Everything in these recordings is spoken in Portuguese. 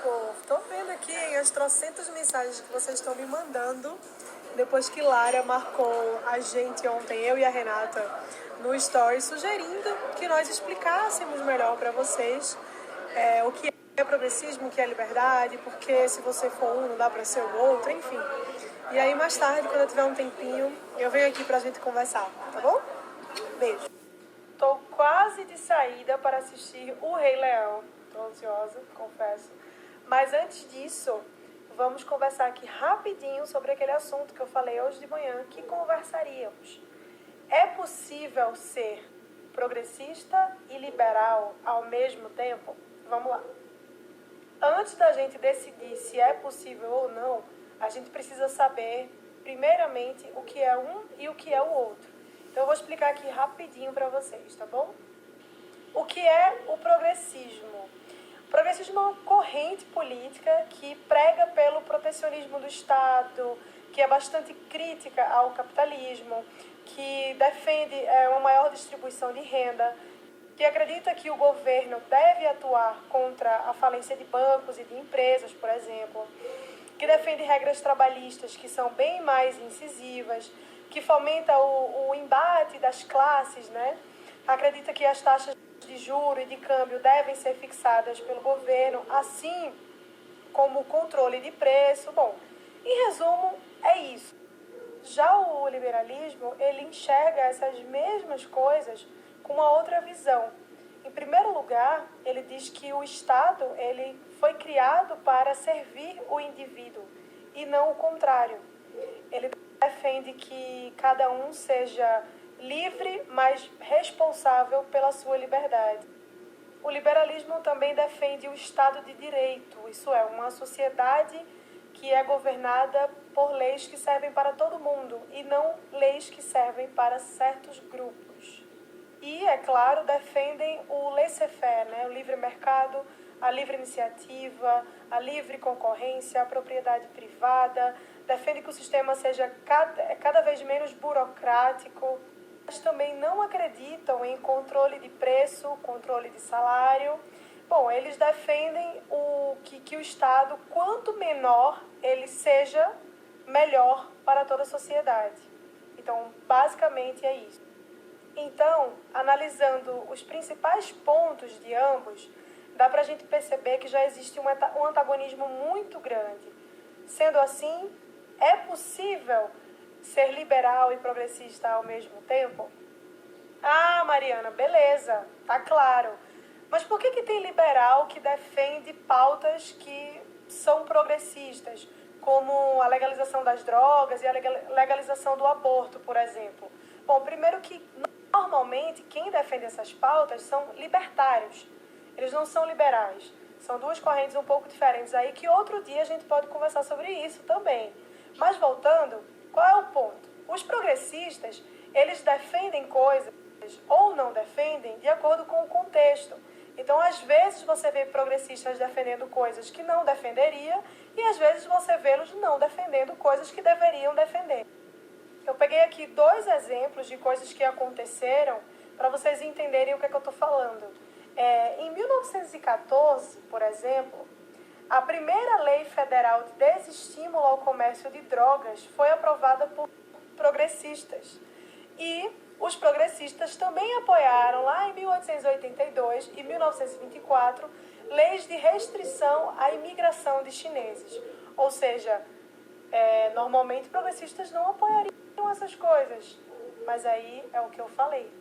povo. Tô vendo aqui as trocentas mensagens que vocês estão me mandando depois que Lara marcou a gente ontem, eu e a Renata, no story, sugerindo que nós explicássemos melhor para vocês o que é progressismo, o que é liberdade, porque se você for um, não dá para ser o outro, enfim. E aí, mais tarde, quando eu tiver um tempinho, eu venho aqui pra gente conversar, tá bom? Beijo. Tô quase de saída para assistir O Rei Leão. Tô ansiosa, confesso. Mas antes disso, vamos conversar aqui rapidinho sobre aquele assunto que eu falei hoje de manhã, que conversaríamos. É possível ser progressista e liberal ao mesmo tempo? Vamos lá. Antes da gente decidir se é possível ou não, a gente precisa saber, primeiramente, o que é um e o que é o outro. Então, eu vou explicar aqui rapidinho para vocês, tá bom? O que é o progressismo? O progressismo é uma corrente política que prega pelo protecionismo do Estado, que é bastante crítica ao capitalismo, que defende uma maior distribuição de renda, que acredita que o governo deve atuar contra a falência de bancos e de empresas, por exemplo, que defende regras trabalhistas que são bem mais incisivas, que fomenta o embate das classes, né? Acredita que as taxas de juros e de câmbio devem ser fixadas pelo governo, assim como o controle de preço. Bom, em resumo, é isso. Já o liberalismo, ele enxerga essas mesmas coisas com uma outra visão. Em primeiro lugar, ele diz que o Estado ele foi criado para servir o indivíduo e não o contrário. Ele defende que cada um seja livre, mas responsável pela sua liberdade. O liberalismo também defende o Estado de Direito, isso é, uma sociedade que é governada por leis que servem para todo mundo e não leis que servem para certos grupos. E, é claro, defendem o laissez-faire, né? O livre mercado, a livre iniciativa, a livre concorrência, a propriedade privada. Defende que o sistema seja cada vez menos burocrático. Mas também não acreditam em controle de preço, controle de salário. Bom, eles defendem que o Estado, quanto menor ele seja, melhor para toda a sociedade. Então, basicamente é isso. Então, analisando os principais pontos de ambos, dá para a gente perceber que já existe um antagonismo muito grande. Sendo assim, é possível ser liberal e progressista ao mesmo tempo? Ah, Mariana, beleza, tá claro. Mas por que tem liberal que defende pautas que são progressistas, como a legalização das drogas e a legalização do aborto, por exemplo? Bom, primeiro que normalmente quem defende essas pautas são libertários. Eles não são liberais. São duas correntes um pouco diferentes aí que outro dia a gente pode conversar sobre isso também. Mas voltando, qual é o ponto? Os progressistas, eles defendem coisas ou não defendem de acordo com o contexto. Então, às vezes você vê progressistas defendendo coisas que não defenderia e às vezes você vê-los não defendendo coisas que deveriam defender. Eu peguei aqui 2 exemplos de coisas que aconteceram para vocês entenderem o que é que eu estou falando. Em 1914, por exemplo, a primeira lei federal de desestímulo ao comércio de drogas foi aprovada por progressistas. E os progressistas também apoiaram, lá em 1882 e 1924, leis de restrição à imigração de chineses. Ou seja, normalmente progressistas não apoiariam essas coisas, mas aí é o que eu falei.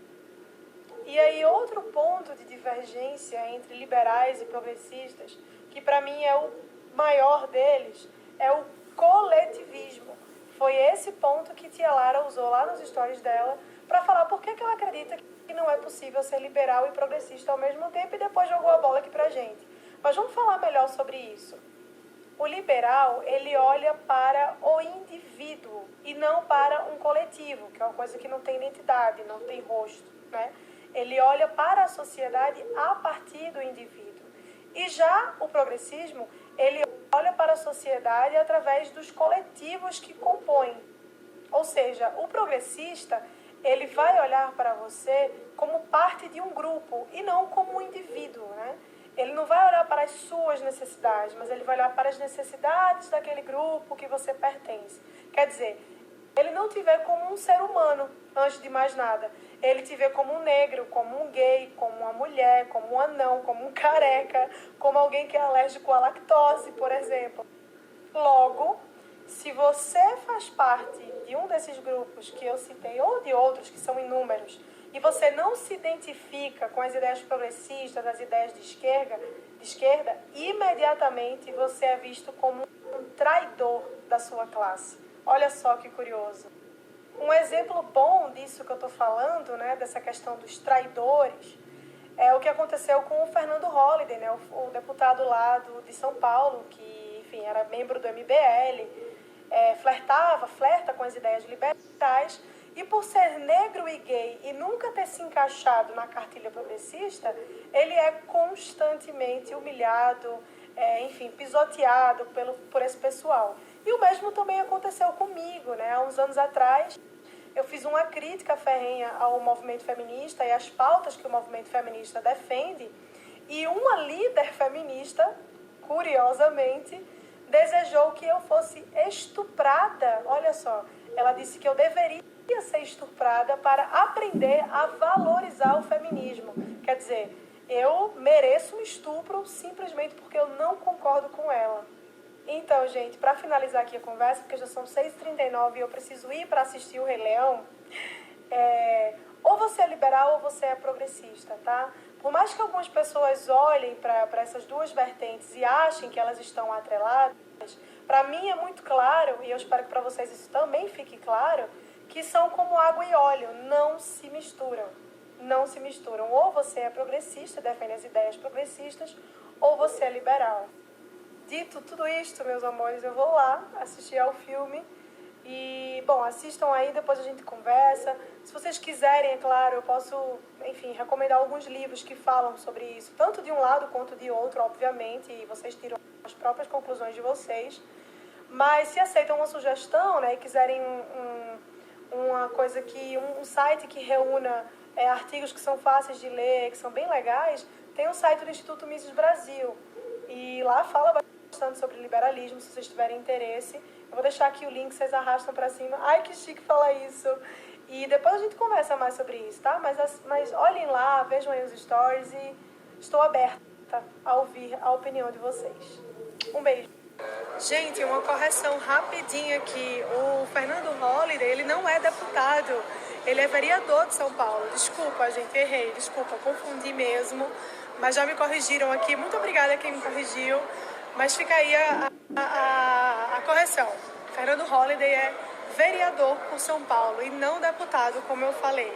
E aí outro ponto de divergência entre liberais e progressistas, que para mim é o maior deles, é o coletivismo. Foi esse ponto que tia Lara usou lá nos stories dela para falar por que ela acredita que não é possível ser liberal e progressista ao mesmo tempo e depois jogou a bola aqui pra gente. Mas vamos falar melhor sobre isso. O liberal, ele olha para o indivíduo e não para um coletivo, que é uma coisa que não tem identidade, não tem rosto, né? Ele olha para a sociedade a partir do indivíduo. E já o progressismo, ele olha para a sociedade através dos coletivos que compõem. Ou seja, o progressista, ele vai olhar para você como parte de um grupo e não como um indivíduo, né? Ele não vai olhar para as suas necessidades, mas ele vai olhar para as necessidades daquele grupo que você pertence. Quer dizer, ele não te vê como um ser humano, antes de mais nada. Ele te vê como um negro, como um gay, como uma mulher, como um anão, como um careca, como alguém que é alérgico à lactose, por exemplo. Logo, se você faz parte de um desses grupos que eu citei, ou de outros que são inúmeros, e você não se identifica com as ideias progressistas, as ideias de esquerda, imediatamente você é visto como um traidor da sua classe. Olha só que curioso. Um exemplo bom disso que eu estou falando, né, dessa questão dos traidores, é o que aconteceu com o Fernando Holliday, né, o deputado lá de São Paulo, que, enfim, era membro do MBL, flerta com as ideias liberais, e por ser negro e gay e nunca ter se encaixado na cartilha progressista, ele é constantemente humilhado, enfim, pisoteado por esse pessoal. E o mesmo também aconteceu comigo, né? Há uns anos atrás, eu fiz uma crítica ferrenha ao movimento feminista e às pautas que o movimento feminista defende, e uma líder feminista, curiosamente, desejou que eu fosse estuprada. Olha só, ela disse que eu deveria ser estuprada para aprender a valorizar o feminismo. Quer dizer, eu mereço um estupro simplesmente porque eu não concordo com ela. Então, gente, para finalizar aqui a conversa, porque já são 6h39 e eu preciso ir para assistir o Rei Leão, ou você é liberal ou você é progressista, tá? Por mais que algumas pessoas olhem para essas duas vertentes e achem que elas estão atreladas, para mim é muito claro, e eu espero que para vocês isso também fique claro, que são como água e óleo, não se misturam. Não se misturam. Ou você é progressista, defende as ideias progressistas, ou você é liberal. Dito tudo isto, meus amores, eu vou lá assistir ao filme. E, bom, assistam aí, depois a gente conversa. Se vocês quiserem, é claro, eu posso, enfim, recomendar alguns livros que falam sobre isso, tanto de um lado quanto de outro, obviamente, e vocês tiram as próprias conclusões de vocês. Mas se aceitam uma sugestão, né, e quiserem uma coisa que, um site que reúna artigos que são fáceis de ler, que são bem legais, tem um site do Instituto Mises Brasil. E lá fala bastante sobre liberalismo, se vocês tiverem interesse. Eu vou deixar aqui o link, vocês arrastam pra cima. Ai, que chique falar isso. E depois a gente conversa mais sobre isso, tá? Mas olhem lá, vejam aí os stories e estou aberta a ouvir a opinião de vocês. Um beijo. Gente, uma correção rapidinha aqui. O Fernando Holliday, ele não é deputado. Ele é vereador de São Paulo. Desculpa, gente, errei. Desculpa, confundi mesmo. Mas já me corrigiram aqui. Muito obrigada a quem me corrigiu. Mas fica aí a correção. Fernando Holliday é vereador por São Paulo e não deputado, como eu falei.